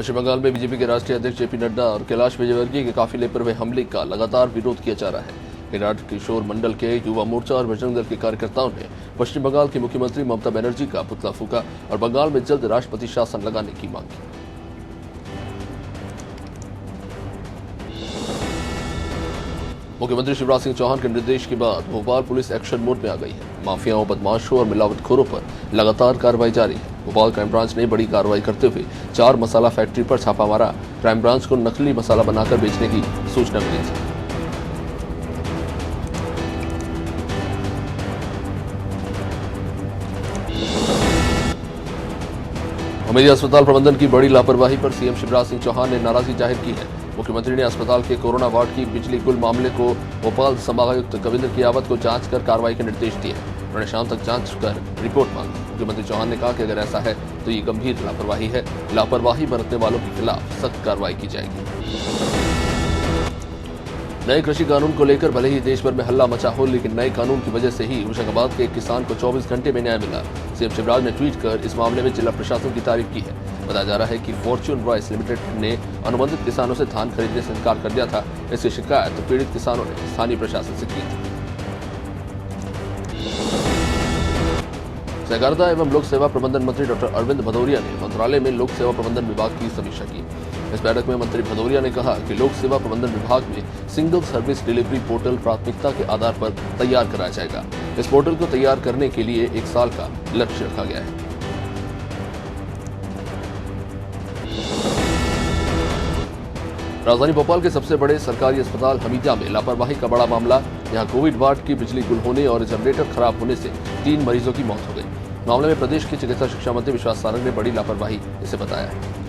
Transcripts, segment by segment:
पश्चिम बंगाल में बीजेपी के राष्ट्रीय अध्यक्ष जेपी नड्डा और कैलाश विजयवर्गीय के काफिले पर हुए हमले का लगातार विरोध किया जा रहा है। विराट किशोर मंडल के युवा मोर्चा और बजरंग दल के कार्यकर्ताओं ने पश्चिम बंगाल की मुख्यमंत्री ममता बनर्जी का पुतला फूका और बंगाल में जल्द राष्ट्रपति शासन लगाने की मांग की। मुख्यमंत्री शिवराज सिंह चौहान के निर्देश के बाद भोपाल पुलिस एक्शन मोड में आ गई है। माफियाओं, बदमाशों और मिलावटखोरों पर लगातार कार्रवाई जारी है। भोपाल क्राइम ब्रांच ने बड़ी कार्रवाई करते हुए 4 मसाला फैक्ट्री पर छापा मारा। क्राइम ब्रांच को नकली मसाला बनाकर बेचने की सूचना मिली थी। हमीरपुर अस्पताल प्रबंधन की बड़ी लापरवाही पर सीएम शिवराज सिंह चौहान ने नाराजगी जाहिर की है। मुख्यमंत्री ने अस्पताल के कोरोना वार्ड की बिजली गुल मामले को भोपाल संभागायुक्त कविंद्र कियावत को जांच कर कार्रवाई के निर्देश दिए। उन्होंने शाम तक जांच कर रिपोर्ट मांगी। मुख्यमंत्री चौहान ने कहा कि अगर ऐसा है तो ये गंभीर लापरवाही है। लापरवाही बरतने वालों के खिलाफ सख्त कार्रवाई की जाएगी। नए कृषि कानून को लेकर भले ही देश भर में हल्ला मचा हो, लेकिन नए कानून की वजह से ही होशंगाबाद के एक किसान को 24 घंटे में न्याय मिला। सीएम शिवराज ने ट्वीट कर इस मामले में जिला प्रशासन की तारीफ की है। बताया जा रहा है कि फॉर्च्यून राइस लिमिटेड ने अनुबंधित किसानों से धान खरीदने से इनकार कर दिया था। इसकी शिकायत पीड़ित किसानों ने स्थानीय प्रशासन से की थी। सहकारिता एवं लोक सेवा प्रबंधन मंत्री डॉक्टर अरविंद भदौरिया ने मंत्रालय में लोक सेवा प्रबंधन विभाग की समीक्षा की। इस बैठक में मंत्री भदौरिया ने कहा कि लोक सेवा प्रबंधन विभाग में सिंगल सर्विस डिलीवरी पोर्टल प्राथमिकता के आधार पर तैयार कराया जाएगा। इस पोर्टल को तैयार करने के लिए 1 साल का लक्ष्य रखा गया है। राजधानी भोपाल के सबसे बड़े सरकारी अस्पताल हमीदिया में लापरवाही का बड़ा मामला। यहां कोविड वार्ड की बिजली गुल होने और जनरेटर खराब होने से 3 मरीजों की मौत हो गई। मामले में प्रदेश के चिकित्सा शिक्षा मंत्री विश्वास सारंग ने बड़ी लापरवाही इसे बताया है।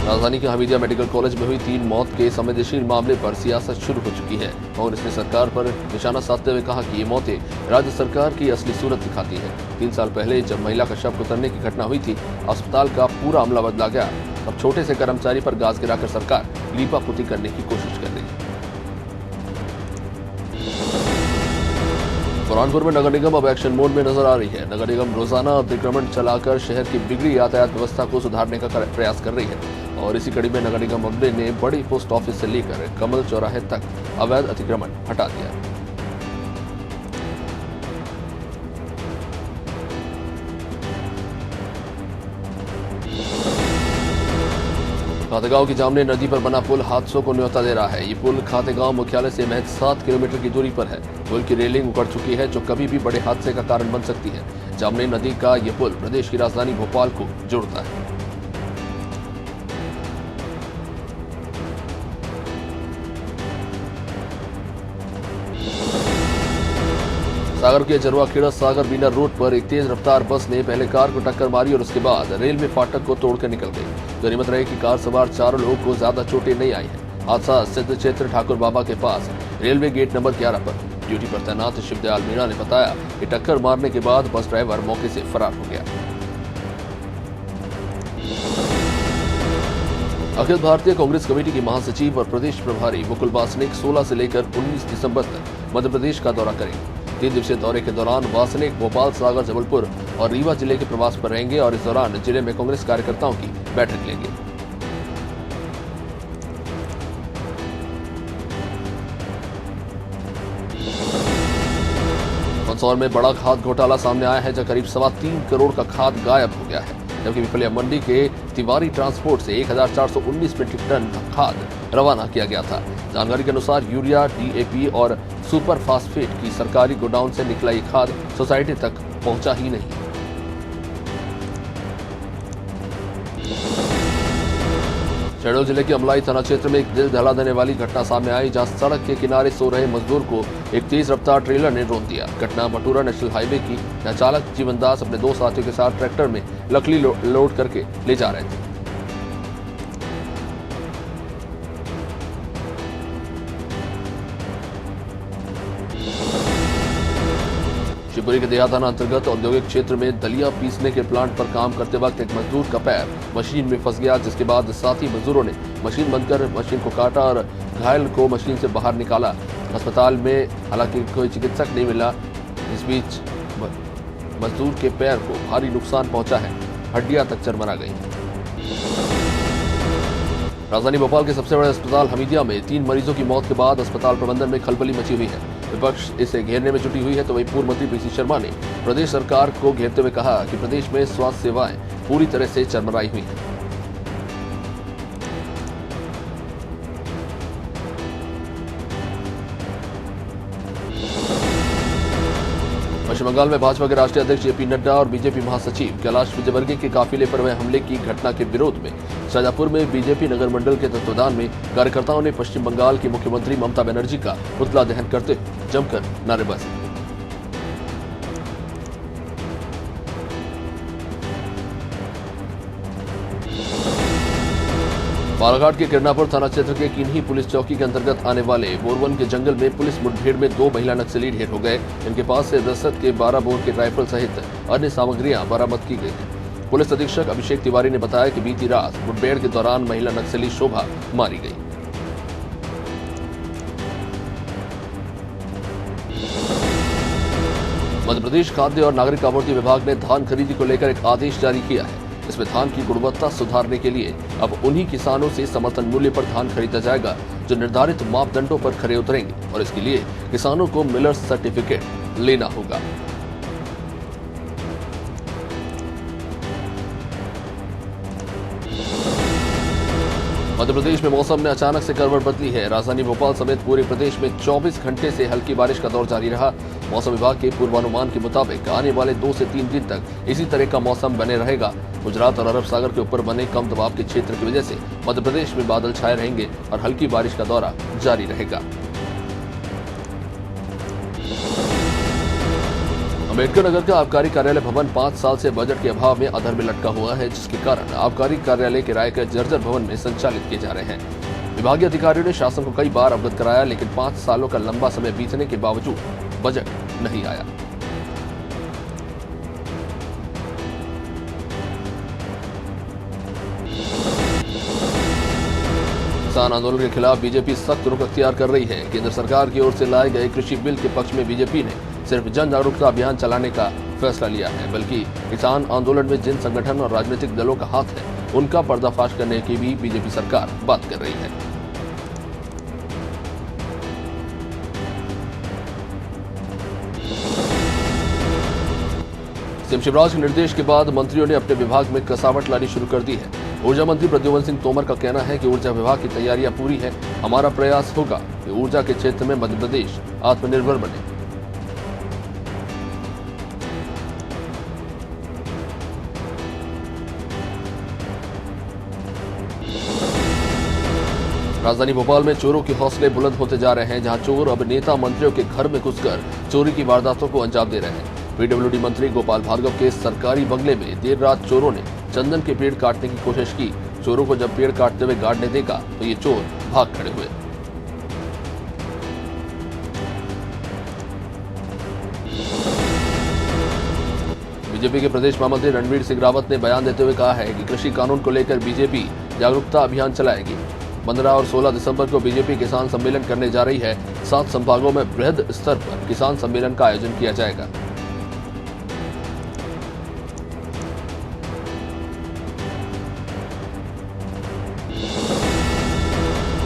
राजधानी के हमीदिया मेडिकल कॉलेज में हुई 3 मौत के संवेदनशील मामले पर सियासत शुरू हो चुकी है। कांग्रेस ने सरकार पर निशाना साधते हुए कहा कि ये मौतें राज्य सरकार की असली सूरत दिखाती है। 3 साल पहले जब महिला का शव उतरने की घटना हुई थी, अस्पताल का पूरा अमला बदला गया। अब छोटे से कर्मचारी पर गाज गिराकर सरकार लीपापोती करने की कोशिश कर रही है। बुरहानपुर में नगर निगम अब एक्शन मोड में नजर आ रही है। नगर निगम रोजाना अतिक्रमण चलाकर शहर की बिगड़ी यातायात व्यवस्था को सुधारने का प्रयास कर रही है और इसी कड़ी में नगर निगम अमले ने बड़ी पोस्ट ऑफिस से लेकर कमल चौराहे तक अवैध अतिक्रमण हटा दिया। खातेगांव की जामने नदी पर बना पुल हादसों को न्योता दे रहा है। ये पुल खातेगांव मुख्यालय से महज 7 किलोमीटर की दूरी पर है। पुल की रेलिंग उखड़ चुकी है, जो कभी भी बड़े हादसे का कारण बन सकती है। जामने नदी का ये पुल प्रदेश की राजधानी भोपाल को जोड़ता है। सागर के जरवा खेड़ा सागर बीना रोड पर एक तेज रफ्तार बस ने पहले कार को टक्कर मारी और उसके बाद रेलवे फाटक को तोड़कर निकल गई। गनीमत रहे कि कार सवार 4 लोगों को ज्यादा चोटें नहीं आई हैं। हादसा सिद्ध क्षेत्र ठाकुर बाबा के पास रेलवे गेट नंबर 11 पर। ड्यूटी पर तैनात शिवदयाल मीणा ने बताया कि टक्कर मारने के बाद बस ड्राइवर मौके से फरार हो गया। अखिल भारतीय कांग्रेस कमेटी की महासचिव और प्रदेश प्रभारी मुकुल वासनिक 16 से लेकर 19 दिसंबर तक मध्य प्रदेश का दौरा करेंगे। 3 दिवसीय दौरे के दौरान वासनिक भोपाल, सागर, जबलपुर और रीवा जिले के प्रवास पर रहेंगे और इस दौरान जिले में कांग्रेस कार्यकर्ताओं की बैठक लेंगे। मंदसौर में बड़ा खाद घोटाला सामने आया है, जहां करीब 3.25 करोड़ का खाद गायब हो गया है, जबकि पिपलिया मंडी के तिवारी ट्रांसपोर्ट से 1419 मीट्रिक टन खाद रवाना किया गया था। जानकारी के अनुसार यूरिया, डीएपी और सुपर फास्फेट की सरकारी गोडाउन से निकला ये खाद सोसाइटी तक पहुंचा ही नहीं। शहडोल जिले के अमलाई थाना क्षेत्र में एक दिल दहला देने वाली घटना सामने आई, जहां सड़क के किनारे सो रहे मजदूर को एक तेज रफ्तार ट्रेलर ने रौंद दिया। घटना मटूरा नेशनल हाईवे की, जहां चालक जीवन दास अपने 2 साथियों के साथ ट्रैक्टर में लकड़ी लोड करके ले जा रहे थे। शिवपुरी के देहा थाना अंतर्गत औद्योगिक क्षेत्र में दलिया पीसने के प्लांट पर काम करते वक्त एक मजदूर का पैर मशीन में फंस गया, जिसके बाद साथी मजदूरों ने मशीन बंद कर मशीन को काटा और घायल को मशीन से बाहर निकाला। अस्पताल में हालांकि कोई चिकित्सक नहीं मिला। इस बीच मजदूर के पैर को भारी नुकसान पहुंचा है, हड्डियां तक चरमरा गई। राजधानी भोपाल के सबसे बड़े अस्पताल हमीदिया में 3 मरीजों की मौत के बाद अस्पताल प्रबंधन में खलबली मची हुई है। विपक्ष इसे घेरने में जुटी हुई है, तो वहीं पूर्व मंत्री पीसी शर्मा ने प्रदेश सरकार को घेरते हुए कहा कि प्रदेश में स्वास्थ्य सेवाएं पूरी तरह से चरमराई हुई हैं। पश्चिम बंगाल में भाजपा के राष्ट्रीय अध्यक्ष जेपी नड्डा और बीजेपी महासचिव कैलाश विजयवर्गीय के काफिले पर हुए हमले की घटना के विरोध में शाजापुर में बीजेपी नगर मंडल के तत्वावधान में कार्यकर्ताओं ने पश्चिम बंगाल की मुख्यमंत्री ममता बनर्जी का पुतला दहन करते हुए जमकर नारेबाजी की। बालाघाट के किरनापुर थाना क्षेत्र के किन्ही पुलिस चौकी के अंतर्गत आने वाले बोरवन के जंगल में पुलिस मुठभेड़ में 2 महिला नक्सली ढेर हो गए। इनके पास से रसद के 12 बोर के राइफल सहित अन्य सामग्रियां बरामद की गई हैं। पुलिस अधीक्षक अभिषेक तिवारी ने बताया कि बीती रात मुठभेड़ के दौरान महिला नक्सली शोभा मारी गई। मध्य प्रदेश खाद्य और नागरिक आपूर्ति विभाग ने धान खरीदी को लेकर एक आदेश जारी किया है। इसमें धान की गुणवत्ता सुधारने के लिए अब उन्हीं किसानों से समर्थन मूल्य पर धान खरीदा जाएगा जो निर्धारित मापदंडों पर खरे उतरेंगे और इसके लिए किसानों को मिलर्स सर्टिफिकेट लेना होगा। मध्य प्रदेश में मौसम ने अचानक से करवट बदली है। राजधानी भोपाल समेत पूरे प्रदेश में 24 घंटे से हल्की बारिश का दौर जारी रहा। मौसम विभाग के पूर्वानुमान के मुताबिक आने वाले 2 से 3 दिन तक इसी तरह का मौसम बने रहेगा। गुजरात और अरब सागर के ऊपर बने कम दबाव के क्षेत्र की वजह से मध्य प्रदेश में बादल छाए रहेंगे और हल्की बारिश का दौरा जारी रहेगा। अम्बेडकर नगर का आबकारी कार्यालय भवन 5 साल से बजट के अभाव में अधर में लटका हुआ है, जिसके कारण आबकारी कार्यालय किराए के जर्जर भवन में संचालित किए जा रहे हैं। विभागीय अधिकारियों ने शासन को कई बार अवगत कराया, लेकिन 5 सालों का लंबा समय बीतने के बावजूद बजट नहीं आया। किसान आंदोलन के खिलाफ बीजेपी सख्त रुख अख्तियार कर रही है। केंद्र सरकार की ओर से लाए गए कृषि बिल के पक्ष में बीजेपी ने सिर्फ जन जागरूकता अभियान चलाने का फैसला लिया है, बल्कि किसान आंदोलन में जिन संगठन और राजनीतिक दलों का हाथ है उनका पर्दाफाश करने की भी बीजेपी सरकार बात कर रही है। सीएम शिवराज के निर्देश के बाद मंत्रियों ने अपने विभाग में कसावट लानी शुरू कर दी है। ऊर्जा मंत्री प्रद्युम्न सिंह तोमर का कहना है कि ऊर्जा विभाग की तैयारियां पूरी है। हमारा प्रयास होगा कि ऊर्जा के क्षेत्र में मध्य प्रदेश आत्मनिर्भर बने। राजधानी भोपाल में चोरों के हौसले बुलंद होते जा रहे हैं, जहां चोर अब नेता मंत्रियों के घर में घुसकर चोरी की वारदातों को अंजाम दे रहे हैं। पीडब्ल्यूडी मंत्री गोपाल भार्गव के सरकारी बंगले में देर रात चोरों ने चंदन के पेड़ काटने की कोशिश की। चोरों को जब पेड़ काटते हुए गार्ड ने देखा तो ये चोर भाग खड़े हुए। बीजेपी के प्रदेश महामंत्री रणवीर सिंह रावत ने बयान देते हुए कहा है कि कृषि कानून को लेकर बीजेपी जागरूकता अभियान चलाएगी। 15 और 16 दिसंबर को बीजेपी किसान सम्मेलन करने जा रही है। 7 संभागों में बृहद स्तर पर किसान सम्मेलन का आयोजन किया जाएगा।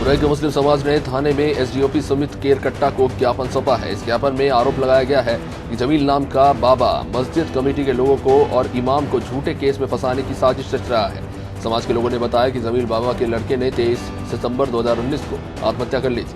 उरई मुस्लिम समाज ने थाने में एसडीओपी सुमित केरकट्टा को ज्ञापन सौंपा है। इस ज्ञापन में आरोप लगाया गया है कि जमील नाम का बाबा मस्जिद कमेटी के लोगों को और इमाम को झूठे केस में फंसाने की साजिश रच रहा है। समाज के लोगों ने बताया कि जमील बाबा के लड़के ने 23 सितंबर 2019 को आत्महत्या कर ली थी।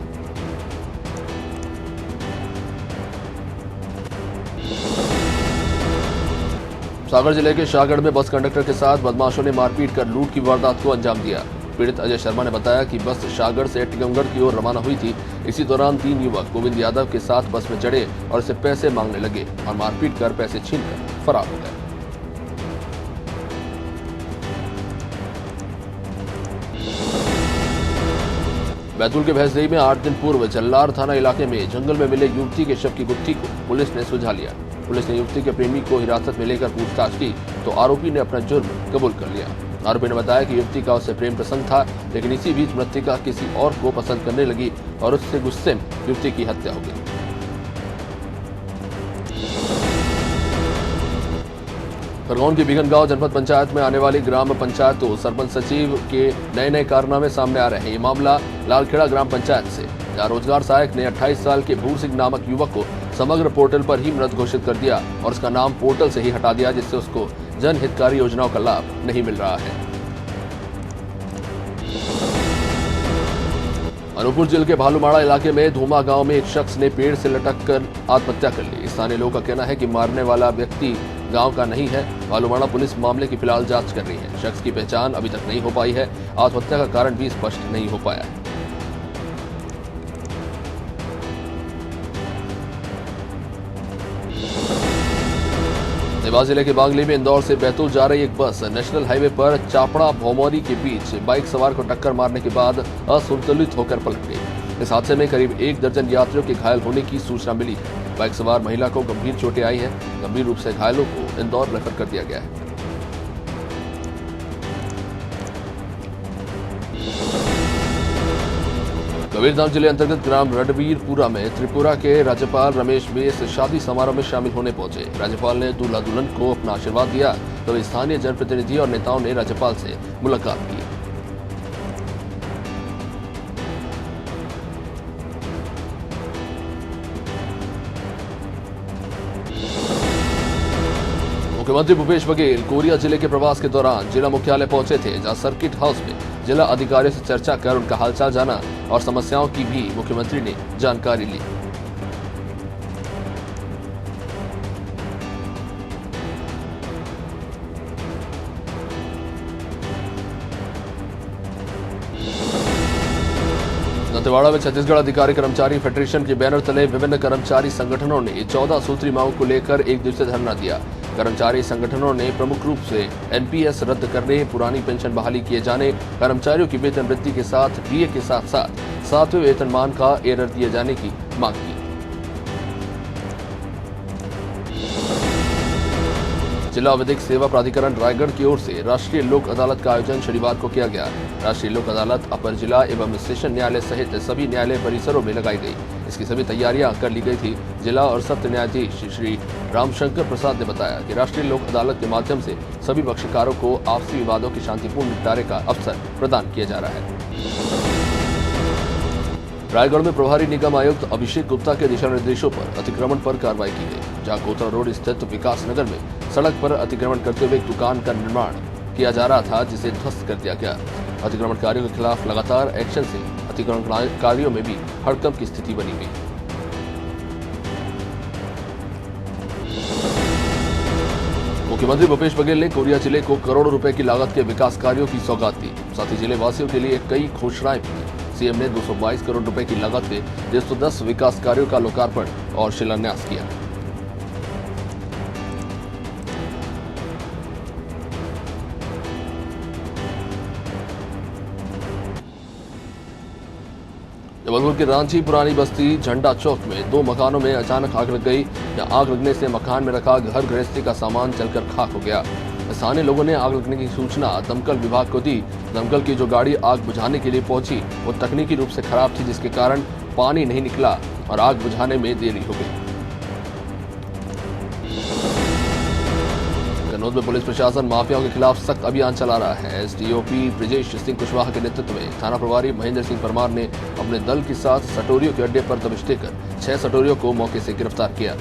सागर जिले के शाहगढ़ में बस कंडक्टर के साथ बदमाशों ने मारपीट कर लूट की वारदात को अंजाम दिया। पीड़ित अजय शर्मा ने बताया कि बस शाहगढ़ से टीकमगढ़ की ओर रवाना हुई थी। इसी दौरान 3 युवक गोविंद यादव के साथ बस में चढ़े और इसे पैसे मांगने लगे और मारपीट कर पैसे छीनकर फरार हो गए। बैतूल के भैंसदेही में 8 दिन पूर्व जल्लार थाना इलाके में जंगल में मिले युवती के शव की गुत्थी को पुलिस ने सुलझा लिया। पुलिस ने युवती के प्रेमी को हिरासत में लेकर पूछताछ की तो आरोपी ने अपना जुर्म कबूल कर लिया। आरोपी ने बताया कि युवती का उससे प्रेम प्रसंग था, लेकिन इसी बीच मृतका किसी और को पसंद करने लगी और उससे गुस्से में युवती की हत्या हो गई। खरगोन की बिगनगांव जनपद पंचायत में आने वाली ग्राम पंचायतों सरपंच सचिव के नए नए कारनामे सामने आ रहे हैं। ये मामला लालखेड़ा ग्राम पंचायत से, जहां रोजगार सहायक ने 28 साल के भूर सिंह नामक युवक को समग्र पोर्टल पर ही मृत घोषित कर दिया और उसका नाम पोर्टल से ही हटा दिया, जिससे उसको जनहितकारी योजनाओं का लाभ नहीं मिल रहा है। अनूपपुर जिले के भालूमाड़ा इलाके में धूमा गांव में एक शख्स ने पेड़ से लटक कर आत्महत्या कर ली। स्थानीय लोगों का कहना है कि मारने वाला व्यक्ति गांव का नहीं है। भालूमाड़ा पुलिस मामले की फिलहाल जांच कर रही है। शख्स की पहचान अभी तक नहीं हो पाई है। आत्महत्या का कारण भी स्पष्ट नहीं हो पाया है। देवास जिले के बागली में इंदौर से बैतूल जा रही एक बस नेशनल हाईवे पर चापड़ा भौमौरी के बीच बाइक सवार को टक्कर मारने के बाद असंतुलित होकर पलट गई। इस हादसे में करीब 1 दर्जन यात्रियों के घायल होने की सूचना मिली है। बाइक सवार महिला को गंभीर चोटें आई हैं। गंभीर रूप से घायलों को इंदौर रेफर कर दिया गया है। कबीरधाम जिले अंतर्गत ग्राम रणवीरपुरा में त्रिपुरा के राज्यपाल रमेश बैस शादी समारोह में शामिल होने पहुंचे। राज्यपाल ने दूल्हा दुल्हन को अपना आशीर्वाद दिया, तो स्थानीय जनप्रतिनिधि और नेताओं ने राज्यपाल से मुलाकात की। मुख्यमंत्री भूपेश बघेल कोरिया जिले के प्रवास के दौरान जिला मुख्यालय पहुंचे थे, जहां सर्किट हाउस में जिला अधिकारियों से चर्चा कर उनका हालचाल जाना और समस्याओं की भी मुख्यमंत्री ने जानकारी ली। दंतेवाड़ा में छत्तीसगढ़ अधिकारी कर्मचारी फेडरेशन के बैनर तले विभिन्न कर्मचारी संगठनों ने 14 सूत्री मांगों को लेकर एक दिवसीय धरना दिया। कर्मचारी संगठनों ने प्रमुख रूप से एनपीएस रद्द करने, पुरानी पेंशन बहाली किए जाने, कर्मचारियों की वेतन वृद्धि के साथ डीए के साथ साथ 7वें वेतनमान का एरर दिए जाने की मांग की। जिला विधिक सेवा प्राधिकरण रायगढ़ की ओर से राष्ट्रीय लोक अदालत का आयोजन शनिवार को किया गया। राष्ट्रीय लोक अदालत अपर जिला एवं सेशन न्यायालय सहित सभी न्यायालय परिसरों में लगाई गई। इसकी सभी तैयारियां कर ली गई थी। जिला और सत्र न्यायाधीश श्री रामशंकर प्रसाद ने बताया कि राष्ट्रीय लोक अदालत के माध्यम से सभी पक्षकारों को आपसी विवादों के शांतिपूर्ण निपटारे का अवसर प्रदान किया जा रहा है। रायगढ़ में प्रभारी निगम आयुक्त अभिषेक गुप्ता के दिशा निर्देशों पर अतिक्रमण पर कार्रवाई की गई, जहां कोतरा रोड स्थित विकास नगर में सड़क पर अतिक्रमण करते हुए एक दुकान का निर्माण किया जा रहा था, जिसे ध्वस्त कर दिया गया। अतिक्रमणकारियों के खिलाफ लगातार एक्शन से अतिक्रमणकारियों में भी हड़कंप की स्थिति बनी हुई। मुख्यमंत्री भूपेश बघेल ने कोरिया जिले को करोड़ों रुपए की लागत के विकास कार्यों की सौगात दी। साथ ही जिले वासियों के लिए कई घोषणाएं की। सीएम ने 222 करोड़ रुपए की लागत के 110 विकास कार्यों का लोकार्पण और शिलान्यास किया। जबलपुर के रांची पुरानी बस्ती झंडा चौक में 2 मकानों में अचानक आग लग गई। यहां आग लगने से मकान में रखा घर गृहस्थी का सामान जलकर खाक हो गया। स्थानीय लोगों ने आग लगने की सूचना दमकल विभाग को दी। दमकल की जो गाड़ी आग बुझाने के लिए पहुंची वो तकनीकी रूप से खराब थी, जिसके कारण पानी नहीं निकला और आग बुझाने में देरी हो गई। कन्नौज में पुलिस प्रशासन माफियाओं के खिलाफ सख्त अभियान चला रहा है। एसडीओपी ब्रिजेश सिंह कुशवाहा के नेतृत्व में थाना प्रभारी महेंद्र सिंह परमार ने अपने दल के साथ सटोरियों के अड्डे पर दबिश देकर 6 सटोरियों को मौके से गिरफ्तार किया।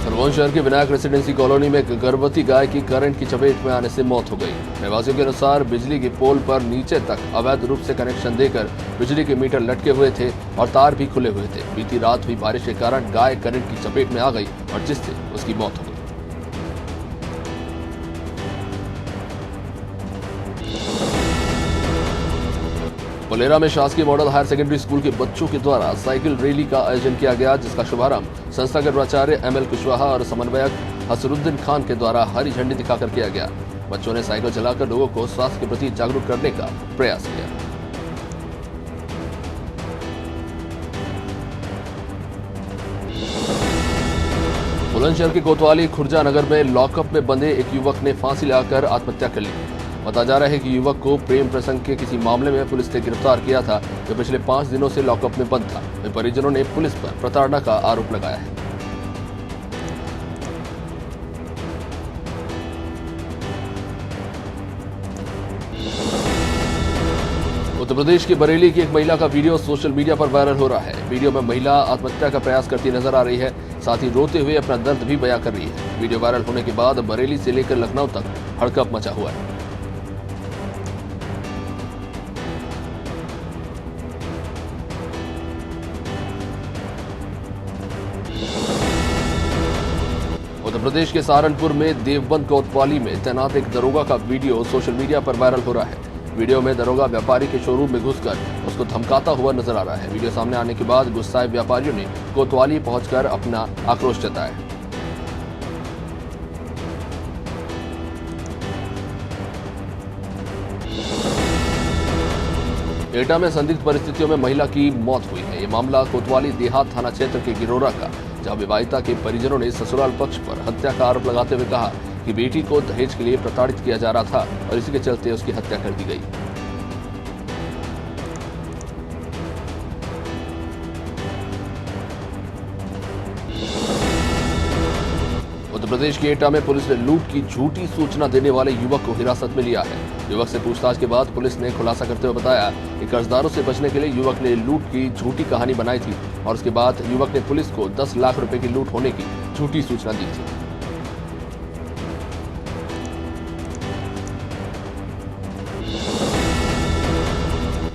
खरगोन शहर के विनायक रेसिडेंसी कॉलोनी में एक गर्भवती गाय की करंट की चपेट में आने से मौत हो गई। रहवासियों के अनुसार बिजली के पोल पर नीचे तक अवैध रूप से कनेक्शन देकर बिजली के मीटर लटके हुए थे और तार भी खुले हुए थे। बीती रात हुई बारिश के कारण गाय करंट की चपेट में आ गई और जिससे उसकी मौत हो गई। फुलेरा में शासकीय मॉडल हायर सेकेंडरी स्कूल के बच्चों के द्वारा साइकिल रैली का आयोजन किया गया, जिसका शुभारंभ संस्था के प्राचार्य एमएल कुशवाहा और समन्वयक हसरुद्दीन खान के द्वारा हरी झंडी दिखाकर किया गया। बच्चों ने साइकिल चलाकर लोगों को स्वास्थ्य के प्रति जागरूक करने का प्रयास किया। बुलंदशहर के कोतवाली खुर्जा नगर में लॉकअप में बंधे एक युवक ने फांसी लगाकर आत्महत्या कर ली। बताया जा रहा है कि युवक को प्रेम प्रसंग के किसी मामले में पुलिस ने गिरफ्तार किया था, जो पिछले 5 दिनों से लॉकअप में बंद था। वहीं परिजनों ने पुलिस पर प्रताड़ना का आरोप लगाया है। उत्तर प्रदेश की बरेली की एक महिला का वीडियो सोशल मीडिया पर वायरल हो रहा है। वीडियो में महिला आत्महत्या का प्रयास करती नजर आ रही है, साथ ही रोते हुए अपना दर्द भी बयां कर रही है। वीडियो वायरल होने के बाद बरेली से लेकर लखनऊ तक हड़कंप मचा हुआ है। उत्तर प्रदेश के सहारनपुर में देवबंद कोतवाली में तैनात एक दरोगा का वीडियो सोशल मीडिया पर वायरल हो रहा है। वीडियो में दरोगा व्यापारी के शोरूम में घुसकर उसको धमकाता हुआ नजर आ रहा है। वीडियो सामने आने के बाद गुस्साए व्यापारियों ने कोतवाली पहुंचकर अपना आक्रोश जताया। एटा में संदिग्ध परिस्थितियों में महिला की मौत हुई है। ये मामला कोतवाली देहात थाना क्षेत्र के गिरोरा का, जहां विवाहिता के परिजनों ने ससुराल पक्ष पर हत्या का आरोप लगाते हुए कहा कि बेटी को दहेज के लिए प्रताड़ित किया जा रहा था और इसी के चलते उसकी हत्या कर दी गई। उत्तर प्रदेश के एटा में पुलिस ने लूट की झूठी सूचना देने वाले युवक को हिरासत में लिया है। युवक से पूछताछ के बाद पुलिस ने खुलासा करते हुए बताया कि कर्जदारों से बचने के लिए युवक ने लूट की झूठी कहानी बनाई थी और उसके बाद युवक ने पुलिस को 10 लाख रुपए की लूट होने की झूठी सूचना दी थी।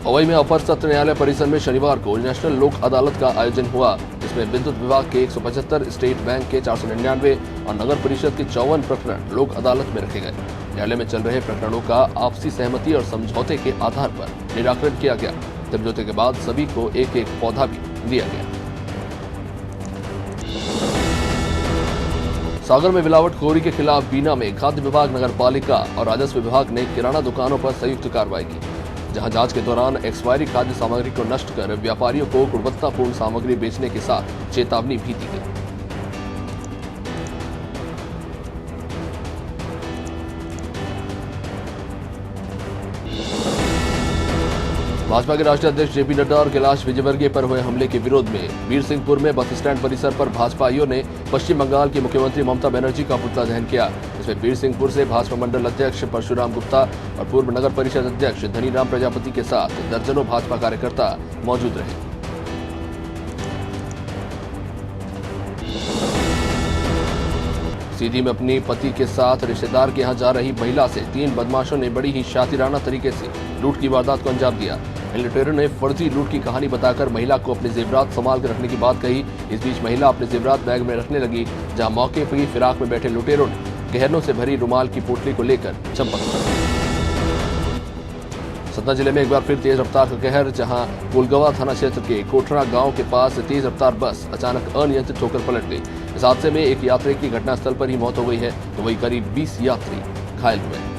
पवई में अपर सत्र न्यायालय परिसर में शनिवार को नेशनल लोक अदालत का आयोजन हुआ, जिसमें विद्युत विभाग के 175, स्टेट बैंक के 499 और नगर परिषद के 54 प्रकरण लोक अदालत में रखे गए। न्यायालय में चल रहे प्रकरणों का आपसी सहमति और समझौते के आधार पर निराकरण किया गया। समझौते के बाद सभी को एक एक पौधा भी दिया गया। सागर में मिलावटखोरी के खिलाफ बीना में खाद्य विभाग, नगर पालिका और राजस्व विभाग ने किराना दुकानों पर संयुक्त कार्रवाई की, जहां जांच के दौरान एक्सपायरी खाद्य सामग्री को नष्ट कर व्यापारियों को गुणवत्तापूर्ण सामग्री बेचने के साथ चेतावनी भी दी गई। भाजपा के राष्ट्रीय अध्यक्ष जेपी नड्डा और कैलाश विजयवर्गीय पर हुए हमले के विरोध में बीरसिंहपुर में बस स्टैंड परिसर पर भाजपाइयों ने पश्चिम बंगाल की मुख्यमंत्री ममता बनर्जी का पुतला दहन किया। इसमें बीरसिंहपुर से भाजपा मंडल अध्यक्ष परशुराम गुप्ता और पूर्व नगर परिषद अध्यक्ष धनीराम प्रजापति के साथ दर्जनों भाजपा कार्यकर्ता मौजूद रहे। सीधी में अपने पति के साथ रिश्तेदार के यहां जा रही महिला से 3 बदमाशों ने बड़ी ही शातिराना तरीके से लूट की वारदात को अंजाम दिया। इन लुटेरों ने फर्जी लूट की कहानी बताकर महिला को अपने जेवरात संभाल कर रखने की बात कही। इस बीच महिला अपने जेवरात बैग में रखने लगी, जहां मौके पर ही फिराक में बैठे लुटेरों ने गहनों से भरी रुमाल की पोटली को लेकर चंपत मारा। सतना जिले में एक बार फिर तेज रफ्तार का कहर, जहां कोलगवा थाना क्षेत्र के कोठरा गांव के पास तेज रफ्तार बस अचानक अनियंत्रित होकर पलट गई। इस हादसे में एक यात्री की घटनास्थल पर ही मौत हो गई है, तो वही करीब 20 यात्री घायल हुए।